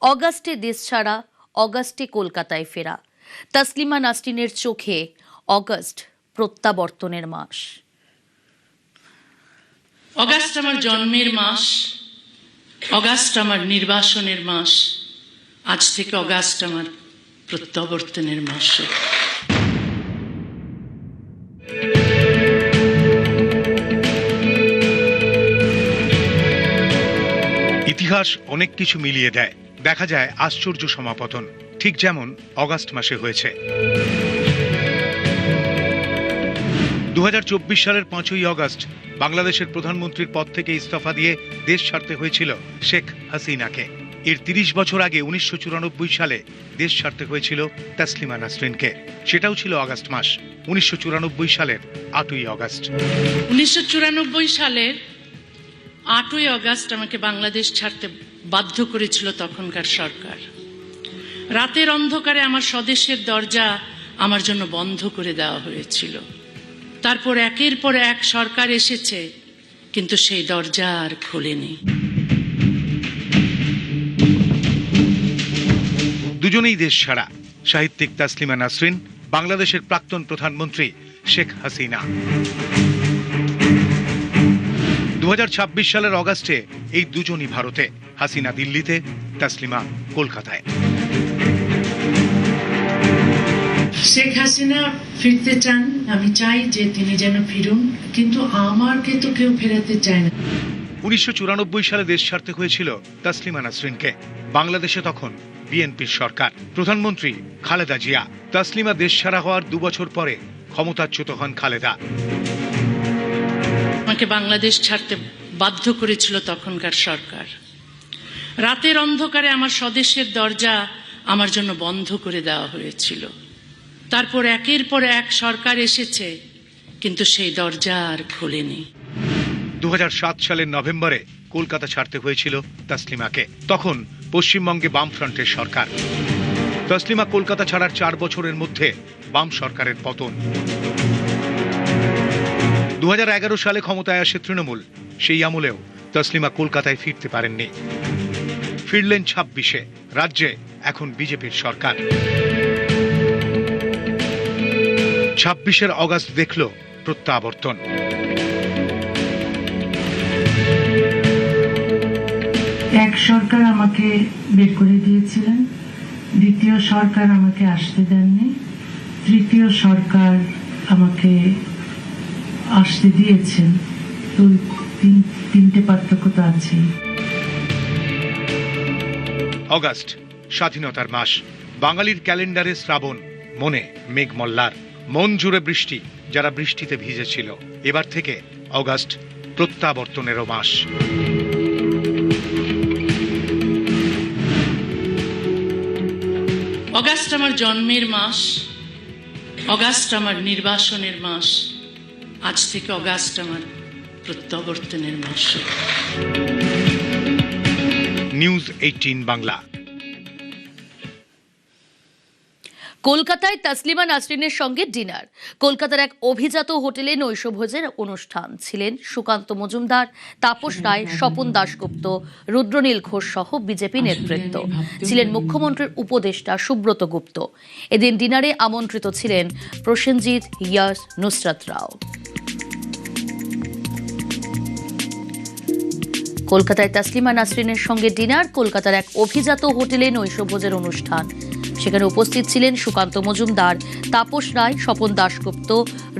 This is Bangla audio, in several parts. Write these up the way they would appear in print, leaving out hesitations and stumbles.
অগাস্টে দেশ ছাড়া, অগাস্টে কলকাতায় ফেরা। তাসলিমা নাসরিনের চোখে অগাস্ট প্রত্যাবর্তনের মাস। অগাস্ট আমার জন্মের মাস, অগাস্ট আমার নির্বাসনের মাস। আজ থেকে অগাস্ট আমার প্রত্যাবর্তনের মাস। ইতিহাস অনেক কিছু মিলিয়ে দেয়, দেখা যায় আশ্চর্য সমাপতন, ঠিক যেমন অগাস্ট মাসে হয়েছে। 2024 সালের 5ই অগাস্ট বাংলাদেশের প্রধানমন্ত্রীর পদ থেকে ইস্তফা দিয়ে দেশ ছাড়তে হয়েছিল শেখ হাসিনাকে। এর 30 বছর আগে 1994 সালে দেশ ছাড়তে হয়েছিল তাসলিমা নাসরিনকে, সেটাও ছিল আগস্ট মাস। 1994 সালের 8ই অগাস্ট। 1994 সালের 8ই অগাস্ট আমাকে বাংলাদেশ ছাড়তে বাধ্য করেছিল তখনকার সরকার। রাতের অন্ধকারে আমার স্বদেশের দরজা আমার জন্য বন্ধ করে দেওয়া হয়েছিল। তারপর একের পর এক সরকার এসেছে, কিন্তু সেই দরজা আর খোলেনি। দুজনেই দেশ ছাড়া, সাহিত্যিক তাসলিমা নাসরিন, বাংলাদেশের প্রাক্তন প্রধানমন্ত্রী শেখ হাসিনা। 2026 সালের অগাস্টে এই দুজনই ভারতে, হাসিনা দিল্লিতে, তাসলিমা কলকাতায়। শেখ হাসিনা ফিরতে চান, আমি চাই যে তিনি যেন ফিরুন, কিন্তু আমাকে তো কেউ ফেরাতে চায় না। 1994 সালে দেশ ছাড়তে হয়েছিল তাসলিমা নাসরিনকে। বাংলাদেশে তখন বিএনপির সরকার, প্রধানমন্ত্রী খালেদা জিয়া। তাসলিমা দেশ ছাড়া হওয়ার 2 বছর পরে ক্ষমতাচ্যুত হন খালেদা। আমাকে বাংলাদেশ ছাড়তে বাধ্য করেছিল তখনকার সরকার। রাতের অন্ধকারে আমার স্বদেশের দরজা আমার জন্য বন্ধ করে দেওয়া হয়েছিল। তারপর একের পর এক সরকার এসেছে, কিন্তু সেই দরজা আর খোলেনি। 2007 সালের নভেম্বরে কলকাতা ছাড়তে হয়েছিল তাসলিমাকে। তখন পশ্চিমবঙ্গে বামফ্রন্টের সরকার। তাসলিমা কলকাতা ছাড়ার 4 বছরের মধ্যে বাম সরকারের পতন। 2011 সালে ক্ষমতায় আসে তৃণমূল। সেই আমলেও তাসলিমা কলকাতায় ফিরতে পারেননি। ফিরলেন 26-এ। রাজ্যে এখন বিজেপির সরকার। 26-এর অগাস্ট দেখল প্রত্যাবর্তন। এক সরকার আমাকে বের করে দিয়েছিলেন, দ্বিতীয় সরকার আমাকে আসতে দেননি, তৃতীয় সরকার আমাকে আসতে দিয়েছেন। তো তিনটে পার্থক্য তো আছে। অগাস্ট স্বাধীনতার মাস। বাঙালির ক্যালেন্ডারে শ্রাবণ, মনে মেঘমল্লার, মন জুড়ে বৃষ্টি, যারা বৃষ্টিতে ভিজেছিল। এবার থেকে অগাস্ট প্রত্যাবর্তনেরও মাস। অগাস্ট আমার জন্মের মাস, অগাস্ট আমার নির্বাসনের মাস। আজ থেকে অগাস্ট আমার প্রত্যাবর্তনের মাস। নিউজ 18 বাংলা। কলকাতায় তাসলিমা নাসরিনের সঙ্গে ডিনার। কলকাতার এক অভিজাত হোটেলে নৈশভোজের অনুষ্ঠান। ছিলেন সুকান্ত মজুমদার, তাপস রায়, স্বপন দাশগুপ্ত, রুদ্রনীল ঘোষ সহ বিজেপি নেতৃত্ব। ছিলেন মুখ্যমন্ত্রীর উপদেষ্টা সুব্রত গুপ্ত। এদিন ডিনারে আমন্ত্রিত ছিলেন প্রসেনজিৎ, ইয়াস, নুসরাত রাও। কলকাতায় তাসলিমা নাসরিনের সঙ্গে ডিনার। কলকাতার এক অভিজাত হোটেলে নৈশভোজের অনুষ্ঠান। সেখানে উপস্থিত ছিলেন সুকান্ত মজুমদার, তাপস রায়, স্বপন দাশগুপ্ত,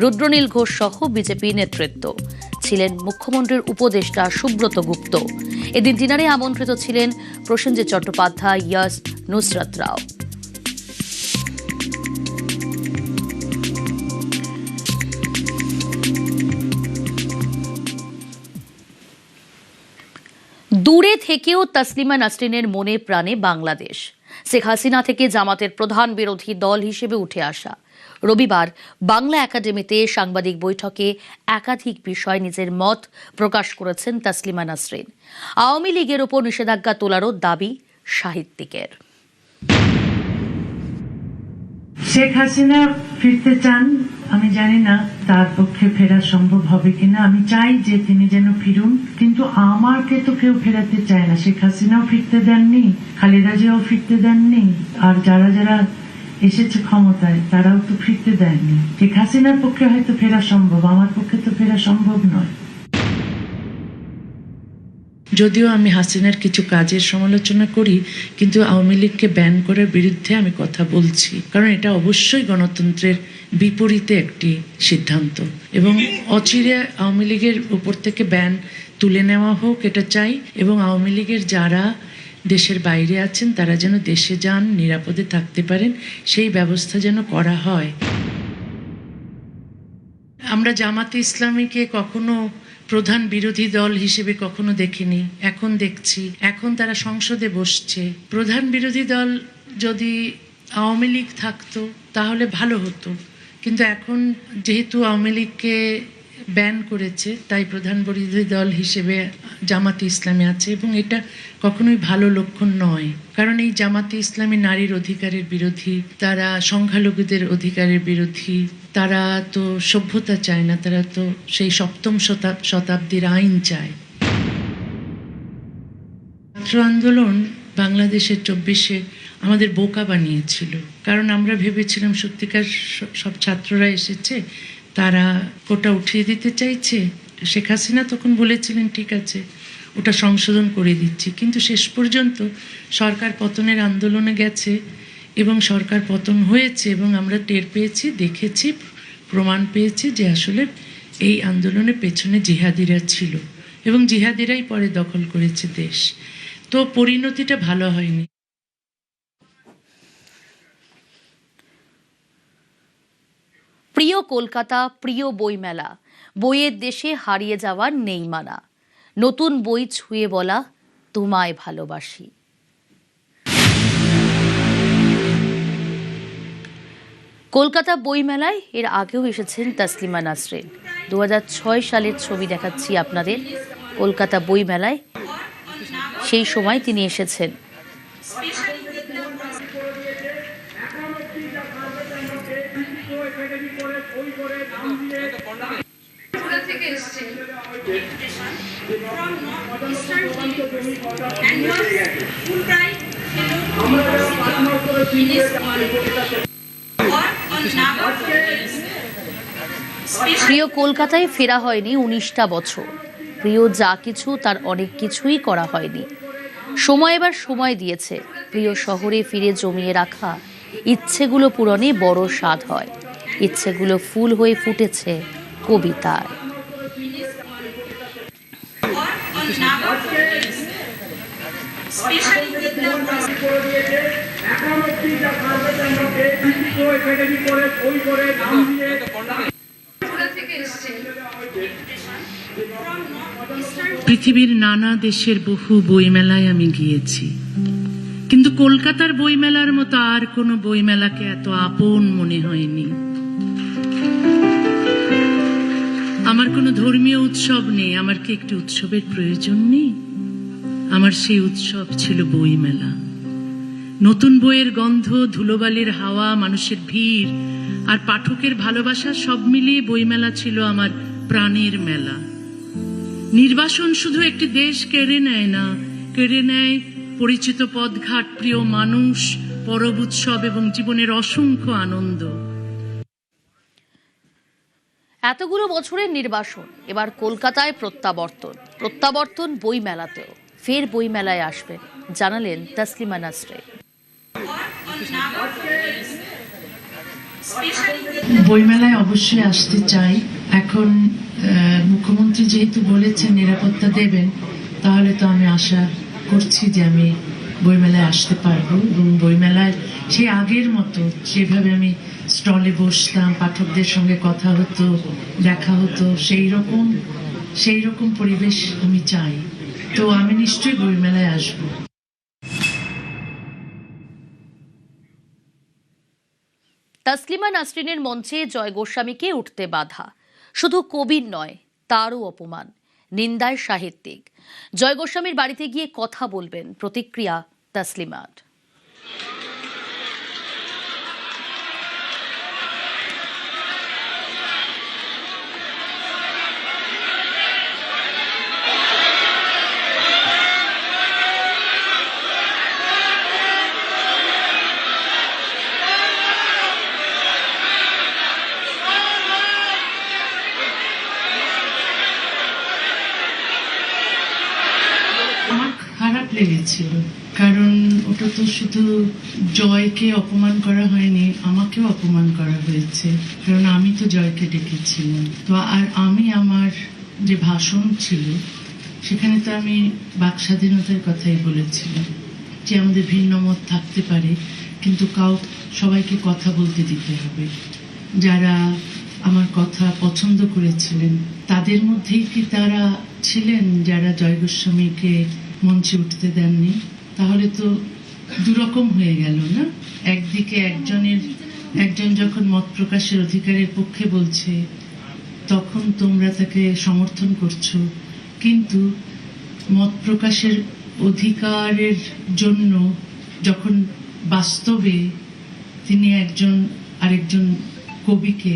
রুদ্রনীল ঘোষ সহ বিজেপি নেতৃত্ব। ছিলেন মুখ্যমন্ত্রীর উপদেষ্টা সুব্রত গুপ্ত। এদিন ডিনারে আমন্ত্রিত ছিলেন প্রসেনজিৎ চট্টোপাধ্যায়, ইয়াস, নুসরাত রাও। দূরে থেকেও তাসলিমা নাসরিনের মনে প্রাণে বাংলাদেশ। শেখ হাসিনা থেকে জামাতের প্রধান বিরোধী দল হিসেবে উঠে আসা। রবিবার বাংলা একাডেমিতে সাংবাদিক বৈঠকে একাধিক বিষয় নিজের মত প্রকাশ করেছেন তাসলিমা নাসরিন। আওয়ামী লীগের ওপর নিষেধাজ্ঞা তোলারও দাবি সাহিত্যিকের। শেখ হাসিনা ফিরতে চান, আমি জানি না তার পক্ষে ফেরা সম্ভব হবে কিনা। আমি চাই যে তিনি যেন ফিরুন, কিন্তু আমাকে তো কেউ ফেরাতে চায় না। শেখ হাসিনাও ফিরতে দেননি, খালেদা জিয়াও ফিরতে দেননি, আর যারা যারা এসেছে ক্ষমতায় তারাও তো ফিরতে দেয়নি। শেখ হাসিনার পক্ষে হয়তো ফেরা সম্ভব, আমার পক্ষে তো ফেরা সম্ভব নয়। যদিও আমি হাসিনার কিছু কাজের সমালোচনা করি, কিন্তু আওয়ামী লীগকে ব্যান করার বিরুদ্ধে আমি কথা বলছি, কারণ এটা অবশ্যই গণতন্ত্রের বিপরীতে একটি সিদ্ধান্ত, এবং অচিরে আওয়ামী লীগের উপর থেকে ব্যান তুলে নেওয়া হোক এটা চাই, এবং আওয়ামী লীগের যারা দেশের বাইরে আছেন তারা যেন দেশে যান, নিরাপদে থাকতে পারেন, সেই ব্যবস্থা যেন করা হয়। আমরা জামাতে ইসলামীকে কখনো প্রধান বিরোধী দল হিসেবে কখনো দেখিনি, এখন দেখছি। এখন তারা সংসদে বসছে। প্রধান বিরোধী দল যদি আওয়ামী লীগ থাকতো তাহলে ভালো হতো, কিন্তু এখন যেহেতু আওয়ামী লীগকে ব্যান করেছে তাই প্রধান বিরোধী দল হিসেবে জামাতে ইসলামী আছে, এবং এটা কখনোই ভালো লক্ষণ নয়। কারণ এই জামাতে ইসলামী নারীর অধিকারের বিরোধী, তারা সংখ্যালঘুদের অধিকারের বিরোধী, তারা তো সভ্যতা চায় না, তারা তো সেই সপ্তম শতাব্দীর আইন চায়। ছাত্র আন্দোলন বাংলাদেশের 24-এ আমাদের বোকা বানিয়েছিল, কারণ আমরা ভেবেছিলাম সত্যিকার সব ছাত্ররা এসেছে, তারা কোটা উঠিয়ে দিতে চাইছে। শেখ হাসিনা তখন বলেছিলেন ঠিক আছে ওটা সংশোধন করে দিচ্ছি, কিন্তু শেষ পর্যন্ত সরকার পতনের আন্দোলনে গেছে এবং সরকার পতন হয়েছে, এবং আমরা টের পেয়েছি, দেখেছি, প্রমাণ পেয়েছি যে আসলে এই আন্দোলনের পেছনে জিহাদিরা ছিল, এবং জিহাদিরাই পরে দখল করেছে দেশ। তো পরিণতিটা ভালো হয়নি। প্রিয় কলকাতা, প্রিয় বইমেলা, বইয়ের দেশে হারিয়ে যাওয়ার নেই মানা, নতুন বই ছুঁয়ে বলা তোমায় ভালোবাসি। কলকাতা বইমেলায় এর আগেও এসেছেন তাসলিমা নাসরিন। 2006 সালের ছবি দেখাচ্ছি আপনাদের। কলকাতা বইমেলায় সেই সময় তিনি এসেছেন। প্রিয় কলকাতায় ফেরা হয়নি 19টা বছর। প্রিয় যা কিছু তার অনেক কিছুই করা হয়নি। সময় এবার সময় দিয়েছে। প্রিয় শহরে ফিরে জমিয়ে রাখা ইচ্ছেগুলো পূরণে বড় স্বাদ হয়। ইচ্ছেগুলো ফুল হয়ে ফুটেছে কবিতায়। পৃথিবীর নানা দেশের বহু বইমেলায় আমি গিয়েছি, কিন্তু কলকাতার বইমেলার মতো আর কোনো বইমেলাকে এত আপন মনে হয়নি। আমার কোনো ধর্মীয় উৎসব নেই, আমার কি একটি উৎসবের প্রয়োজন নেই? আমার সেই উৎসব ছিল বইমেলা। নতুন বইয়ের গন্ধ, ধুলোবালির হাওয়া, মানুষের ভিড় আর পাঠকের ভালোবাসা সব মিলিয়ে বইমেলা ছিল আমার প্রাণের মেলা। নির্বাসন শুধু একটি দেশ কেড়ে নেয় না, কেড়ে নেয় পরিচিত পথঘাট, প্রিয় মানুষ, পরব উৎসব এবং জীবনের অসংখ্য আনন্দ। এতগুলো বছরের নির্বাসন, এবার কলকাতায় প্রত্যাবর্তন বইমেলাতেও। ফের বইমেলায় আসবেন জানালেন তাসলিমা নাসরিন। বইমেলায় অবশ্যই আসতে চাই। এখন মুখ্যমন্ত্রী যেহেতু বলেছেন নিরাপত্তা দেবেন, তাহলে তো আমি আশা করছি যে আমি বইমেলায় আসতে পারবো, এবং বইমেলায় সেই আগের মতো যেভাবে আমি স্টলে বসতাম, পাঠকদের সঙ্গে কথা হতো, দেখা হতো, সেই রকম পরিবেশ আমি চাই। তো আমি নিশ্চয়ই বইমেলায় আসবো। তাসলিমা নাসরিনের মঞ্চে জয় গোস্বামীকে উঠতে বাধা। শুধু কবির নয়, তারও অপমান, নিন্দায় সাহিত্যিক। জয় গোস্বামীর বাড়িতে গিয়ে কথা বলবেন, প্রতিক্রিয়া তাসলিমার। লেগেছিল, কারণ ওটা তো শুধু জয়কে অপমান করা হয়নি, আমাকেও অপমান করা হয়েছে, কারণ আমি তো জয়কে ডেকেছিলাম। তো আর আমি আমার যে ভাষণ ছিল সেখানে তো আমি বাক স্বাধীনতার কথাই বলেছিলাম, যে আমাদের ভিন্ন মত থাকতে পারে কিন্তু সবাইকে কথা বলতে দিতে হবে। যারা আমার কথা পছন্দ করেছিলেন তাদের মধ্যেই কি তারা ছিলেন যারা জয় গোস্বামীকে মঞ্চে উঠতে দেননি? তাহলে তো দুরকম হয়ে গেল না? একদিকে একজন যখন মত প্রকাশের অধিকারের পক্ষে বলছে তখন তোমরা তাকে সমর্থন করছো, কিন্তু মত প্রকাশের অধিকারের জন্য যখন বাস্তবে তিনি আরেকজন কবিকে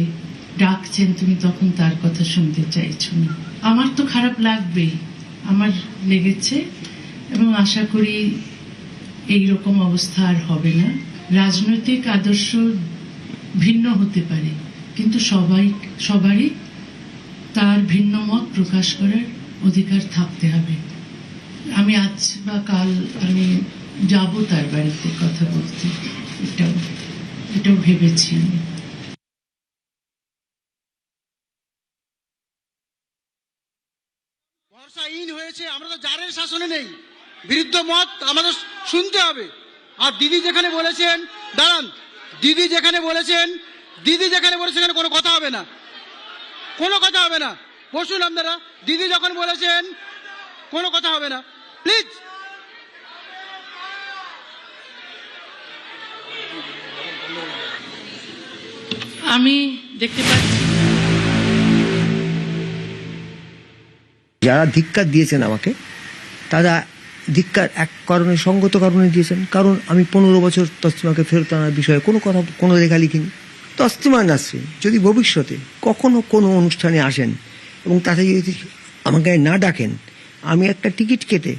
ডাকছেন, তুমি তখন তার কথা শুনতে চাইছো না। আমার তো খারাপ লাগবেই, আমার লেগেছে, এবং আশা করি এইরকম অবস্থা আর হবে না। রাজনৈতিক আদর্শ ভিন্ন হতে পারে, কিন্তু সবারই তার ভিন্ন মত প্রকাশ করার অধিকার থাকতে হবে। আমি আজ বা কাল আমি যাব তার বাড়িতে কথা বলতে, এটাও ভেবেছি আমি। ভরসাহীন হয়েছে, আমরা তো জারের শাসনে নেই, বিরুদ্ধ মত আমাদের শুনতে হবে। আর দিদি যেখানে বলেছেন, দাঁড়ান, দিদি যেখানে বলেছেন সেখানে কোনো কথা হবে না, কোনো কথা হবে না। বসুন আপনারা, দিদি যখন বলেছেন কোনো কথা হবে না, প্লিজ। আমি দেখতে পাচ্ছি যারা ধিক্কার দিয়েছেন আমাকে, তারা ধিক্কার এক কারণে, সঙ্গত কারণে দিয়েছেন। কারণ আমি 15 বছর তসলিমাকে ফেরত আনার বিষয়ে কোনো লেখা লিখিনি। তসলিমা নাসরিন যদি ভবিষ্যতে কখনো কোনো অনুষ্ঠানে আসেন এবং তাতে যদি আমাকে না ডাকেন, আমি একটা টিকিট কেটে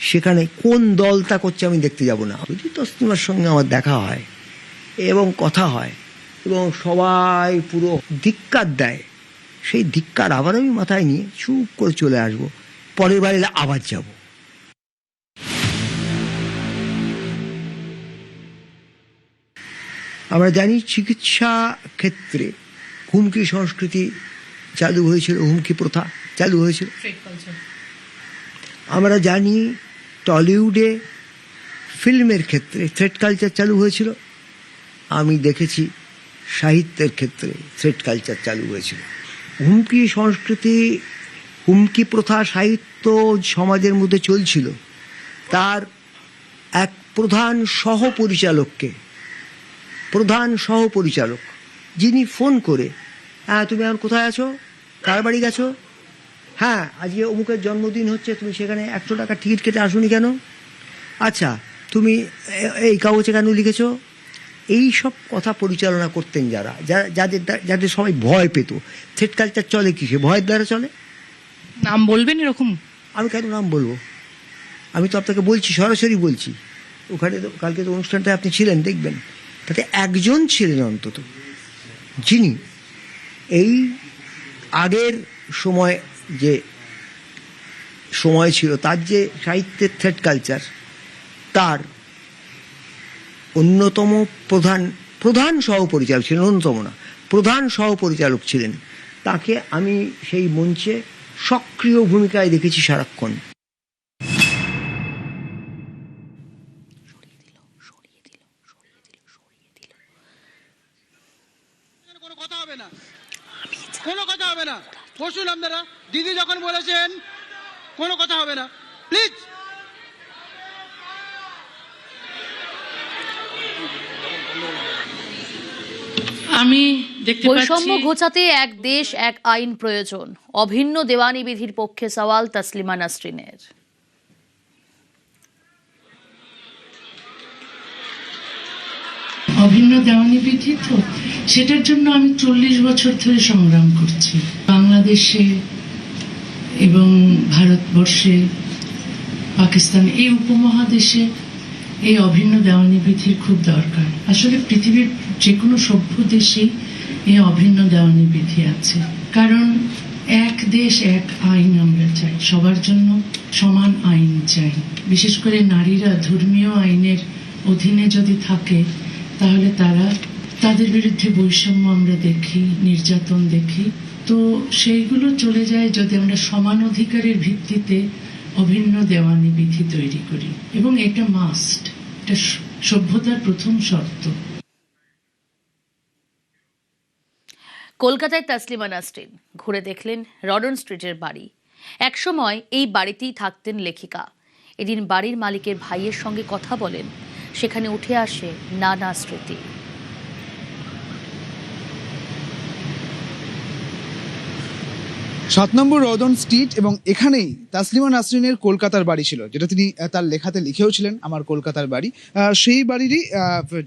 সেখানে কোন দল তা করছে আমি দেখতে যাব না। যদি তসলিমার সঙ্গে আমার দেখা হয় এবং কথা হয় এবং সবাই পুরো ধিক্কার দেয়, সেই ধিক্কার আবার আমি মাথায় নিয়ে চুপ করে চলে আসবো, পরের বার এলে আবার যাব। আমরা জানি চিকিৎসা ক্ষেত্রে হুমকি সংস্কৃতি চালু হয়েছিল, হুমকি প্রথা চালু হয়েছিল। আমরা জানি টলিউডে ফিল্মের ক্ষেত্রে থ্রেট কালচার চালু হয়েছিল। আমি দেখেছি সাহিত্যের ক্ষেত্রে থ্রেট কালচার চালু হয়েছিল। হুমকি সংস্কৃতি, হুমকি প্রথা সাহিত্য সমাজের মধ্যে চলছিল। তার এক প্রধান সহপরিচালক যিনি ফোন করে, হ্যাঁ তুমি এখন কোথায় আছো, কার বাড়ি গেছো, হ্যাঁ আজকে অমুকের জন্মদিন হচ্ছে, তুমি সেখানে 100 টাকা টিকিট কেটে আসুনি কেন, আচ্ছা তুমি এই কাগজে কেন লিখেছো, এই সব কথা পরিচালনা করতেন যাদের সবাই ভয় পেত। থ্রেট কালচার চলে কিসে? ভয়ের দ্বারা চলে। নাম বলবেন এরকম? আমি কেন নাম বলবো? আমি তো আপনাকে বলছি, সরাসরি বলছি। ওখানে তো কালকে তো অনুষ্ঠানটা আপনি ছিলেন, দেখবেন তাতে একজন ছিলেন অন্তত যিনি এই আগের যে সময় ছিল তার যে সাহিত্যের থ্রেট কালচার, তার অন্যতম প্রধান সহপরিচালক ছিলেন, অন্যতম না, প্রধান সহপরিচালক ছিলেন। তাকে আমি সেই মঞ্চে সক্রিয় ভূমিকায় দেখেছি সারাক্ষণ। কোনো কথা হবে না, কোনো কথা হবে না। বসুন আপনারা, দিদি যখন বলেছেন কোনো কথা হবে না, প্লিজ। আমি দেখতে বৈষম্য পাচ্ছি ঘোচাতে এক দেশ এক আইন প্রয়োজন, অভিন্ন দেওয়ানি বিধির পক্ষে সওয়াল তসলিমা নাসরিনের। অভিন্ন দেওয়ানি বিধি, তো সেটার জন্য আমি 40 বছর ধরে সংগ্রাম করছি। বাংলাদেশে এবং ভারতবর্ষে, পাকিস্তান, এই উপমহাদেশে এই অভিন্ন দেওয়ানি বিধির খুব দরকার। আসলে পৃথিবীর যে কোনো সভ্য দেশেই এই অভিন্ন দেওয়ানি বিধি আছে, কারণ এক দেশ এক আইন আমরা চাই, সবার জন্য সমান আইন চাই। বিশেষ করে নারীরা ধর্মীয় আইনের অধীনে যদি থাকে তাহলে তাদের বিরুদ্ধে বৈষম্য আমরা দেখি, নির্যাতন দেখি। তো সেইগুলো চলে যায় যদি আমরা সমান অধিকারের ভিত্তিতে অভিন্ন দেওয়ানি বিধি তৈরি করি, এবং এটা মাস্ট, এটা সভ্যতার প্রথম শর্ত। কলকাতায় তাসলিমা নাসরিন ঘুরে দেখলেন রডন স্ট্রিটের বাড়ি। একসময় এই বাড়িতেই থাকতেন লেখিকা। এদিন বাড়ির মালিকের ভাইয়ের সঙ্গে কথা বলেন, সেখানে উঠে আসে নানা স্মৃতি। 7 নম্বর রডন স্ট্রিট, এবং এখানেই তাসলিমা নাসরিনের কলকাতার বাড়ি ছিল, যেটা তিনি তার লেখাতে লিখেও ছিলেন, আমার কলকাতার বাড়ি। সেই বাড়িরই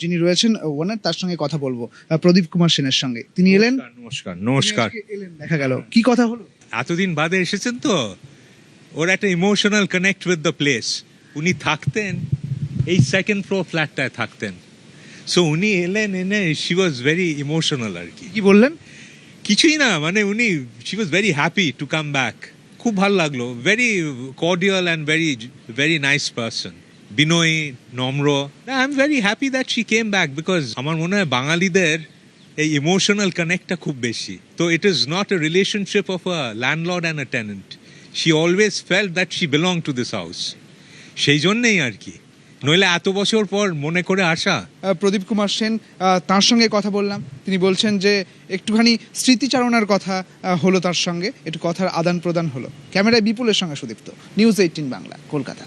যিনি রয়েছেন ওনার, তার সঙ্গে কথা বলবো, প্রদীপ কুমার সেনের সঙ্গে। তিনি এলেন। নমস্কার। এলেন, দেখা গেল। কি কথা হলো? এতদিন বাদে এসেছেন তো, ওর একটা emotional connect with the place. উনি থাকতেন এই সেকেন্ড ফ্লোর ফ্ল্যাটটায় থাকতেন, সো উনি এলেন, এনে শি ওয়াজ ভেরি ইমোশনাল আর কি। কি বললেন? কিছুই না, মানে উনি she was very happy to come back. খুব ভালো লাগলো, very cordial and very nice person, বিনয়ী, নম্র। I am very happy that she came back, because আমার মনে হয় বাঙালিদের এই ইমোশনাল কানেক্টটা খুব বেশি। তো it is not a relationship of a landlord and a tenant. She always felt that she belong to this house, সেই জন্যেই আর কি। নইলে এত বছর পর মনে করে আসা। প্রদীপ কুমার সেন, তার সঙ্গে কথা বললাম। তিনি বলছেন যে একটুখানি স্মৃতিচারণার কথা হলো, তার সঙ্গে একটু কথার আদান প্রদান হলো। ক্যামেরায় বিপুলের সঙ্গে সুদীপ্ত, নিউজ 18 বাংলা, কলকাতা।